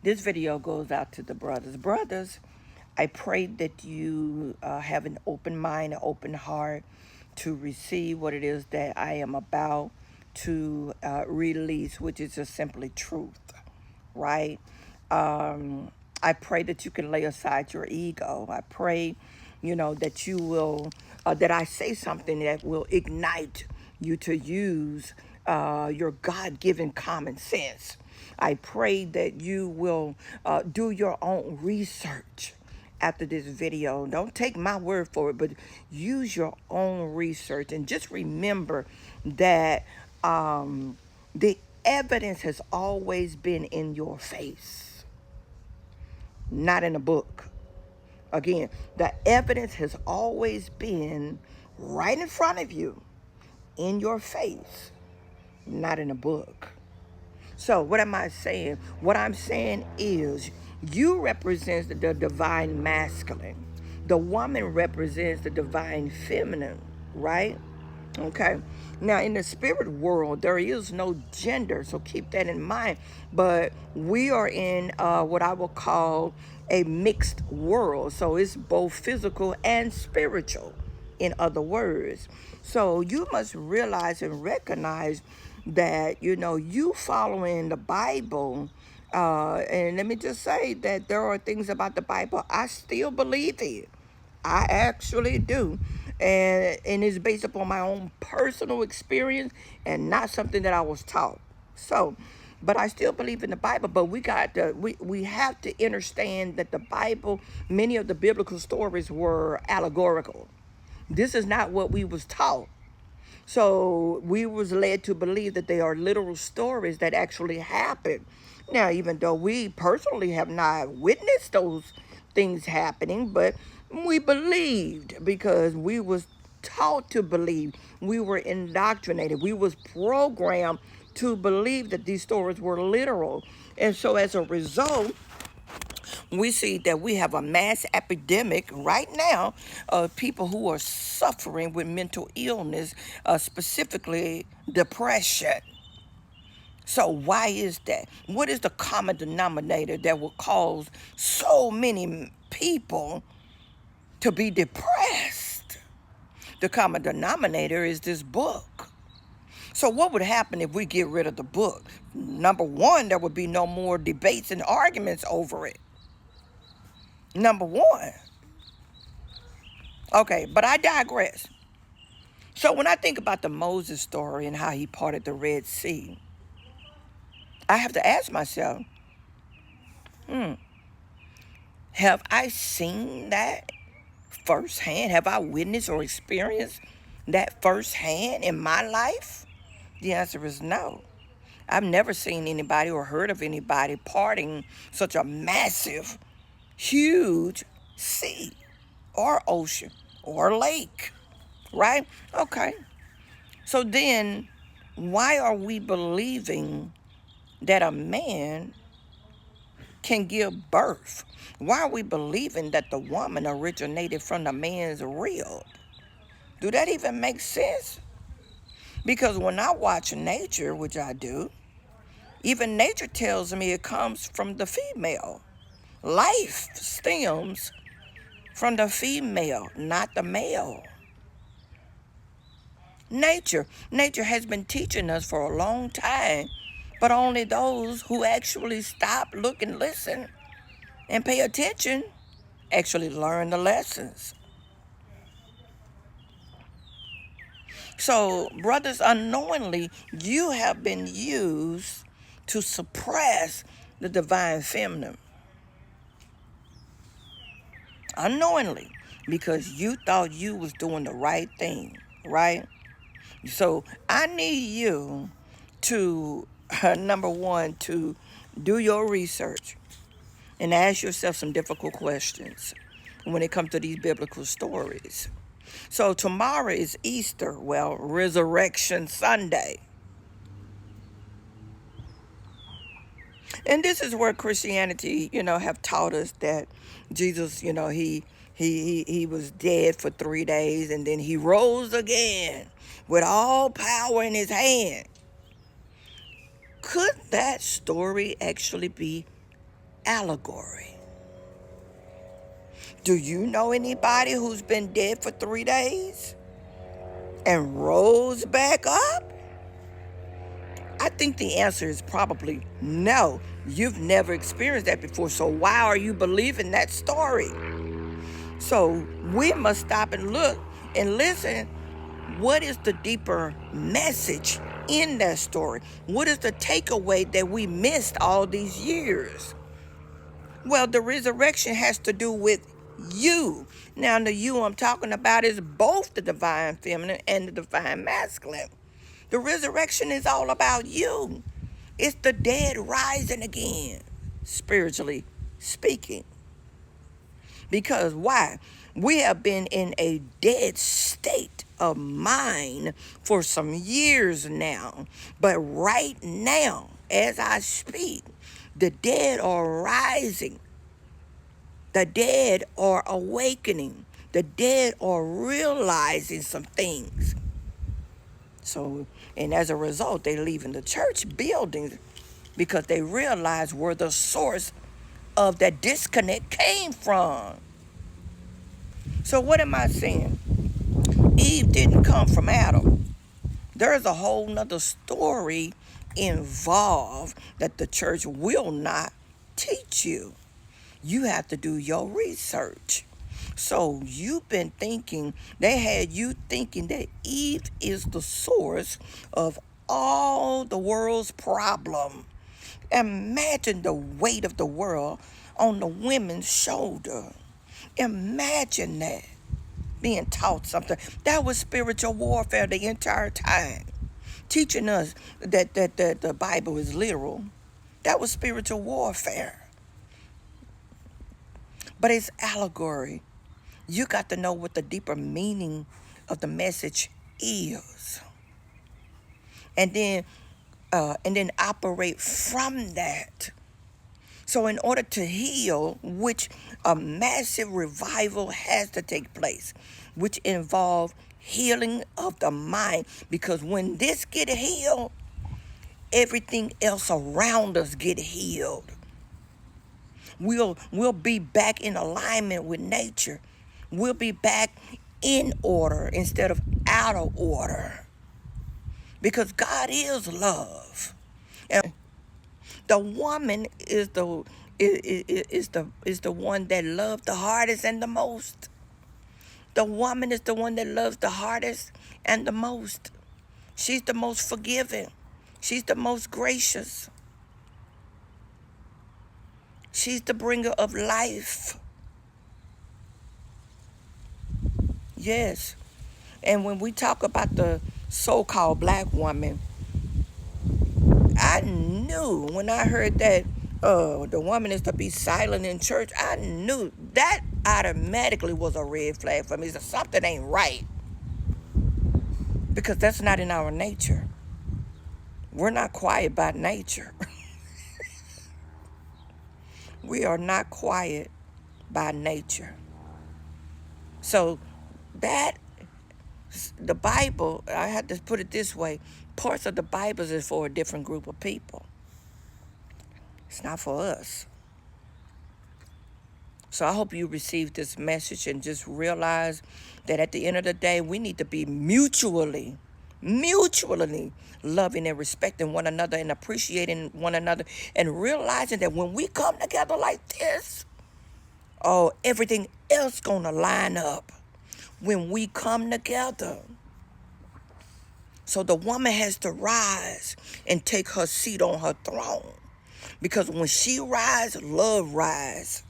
This video goes out to the brothers. Brothers, I pray that you have an open mind, an open heart to receive what it is that I am about to release, which is just simply truth, right? I pray that you can lay aside your ego. I pray, that you will, that I say something that will ignite you to use your God given common sense. I pray that you will do your own research after this video. Don't take my word for it, but use your own research. And just remember that the evidence has always been in your face, not in a book. Again, the evidence has always been right in front of you, in your face, not in a book. So what am I saying? What I'm saying is you represent the divine masculine. The woman represents the divine feminine, right? Okay. Now, in the spirit world, there is no gender, so keep that in mind. But we are in what I will call a mixed world. So it's both physical and spiritual, in other words. So you must realize and recognize that, you following the Bible. And let me just say that there are things about the Bible I still believe in. I actually do. And it's based upon my own personal experience and not something that I was taught. So, but I still believe in the Bible, but we have to understand that the Bible, many of the biblical stories were allegorical. This is not what we was taught. So we was led to believe that they are literal stories that actually happened. Now, even though we personally have not witnessed those things happening, but we believed because we was taught to believe. We were indoctrinated. We was programmed to believe that these stories were literal. And so as a result, we see that we have a mass epidemic right now of people who are suffering with mental illness, specifically depression. So why is that? What is the common denominator that will cause so many people to be depressed? The common denominator is this book. So what would happen if we get rid of the book? Number one, there would be no more debates and arguments over it. Number one. Okay, but I digress. So when I think about the Moses story and how he parted the Red Sea, I have to ask myself, have I seen that firsthand? Have I witnessed or experienced that firsthand in my life? The answer is no. I've never seen anybody or heard of anybody parting such a massive, huge sea or ocean or lake, right? Okay. So then, why are we believing that a man can give birth? Why are we believing that the woman originated from the man's rib? Do that even make sense? Because when I watch nature, which I do, even nature tells me it comes from the female. Life stems from the female, not the male. Nature has been teaching us for a long time, but only those who actually stop, look, and listen and pay attention actually learn the lessons. So, brothers, unknowingly, you have been used to suppress the divine feminine. Unknowingly, because you thought you was doing the right thing, right? So I need you to, number one, to do your research and ask yourself some difficult questions when it comes to these biblical stories. So tomorrow is Easter, well, Resurrection Sunday. And this is where Christianity, have taught us that Jesus, he was dead for 3 days and then he rose again with all power in his hand. Could that story actually be allegory. Do you know anybody who's been dead for 3 days and rose back up? I think the answer is probably no. You've never experienced that before, so why are you believing that story? So we must stop and look and listen. What is the deeper message in that story? What is the takeaway that we missed all these years? Well, the resurrection has to do with you. Now, the you I'm talking about is both the divine feminine and the divine masculine. The resurrection is all about you. It's the dead rising again, spiritually speaking. Because why? We have been in a dead state of mind for some years now. But right now, as I speak, the dead are rising. The dead are awakening. The dead are realizing some things. So, and as a result, they're leaving the church buildings because they realize where the source of that disconnect came from. So what am I saying? Eve didn't come from Adam. There's a whole nother story involved that the church will not teach you. You have to do your research. So you've been thinking, they had you thinking that Eve is the source of all the world's problem. Imagine the weight of the world on the women's shoulder. Imagine that, being taught something. That was spiritual warfare the entire time. Teaching us that the Bible is literal. That was spiritual warfare. But it's allegory. You got to know what the deeper meaning of the message is. And then operate from that. So in order to heal, which a massive revival has to take place, which involves healing of the mind. Because when this get healed, everything else around us get healed. We'll be back in alignment with nature. We'll be back in order instead of out of order. Because God is love. And the woman is the one that loved the hardest and the most. The woman is the one that loves the hardest and the most. She's the most forgiving. She's the most gracious. She's the bringer of life. Yes. And when we talk about the so-called black woman, I knew when I heard that the woman is to be silent in church, I knew that automatically was a red flag for me. So something ain't right. Because that's not in our nature. We're not quiet by nature. We are not quiet by nature. So that, the Bible, I had to put it this way, parts of the Bible is for a different group of people. It's not for us. So I hope you receive this message and just realize that at the end of the day, we need to be mutually loving and respecting one another and appreciating one another and realizing that when we come together like this, oh, everything else gonna line up when we come together. So the woman has to rise and take her seat on her throne. Because when she rises, love rises.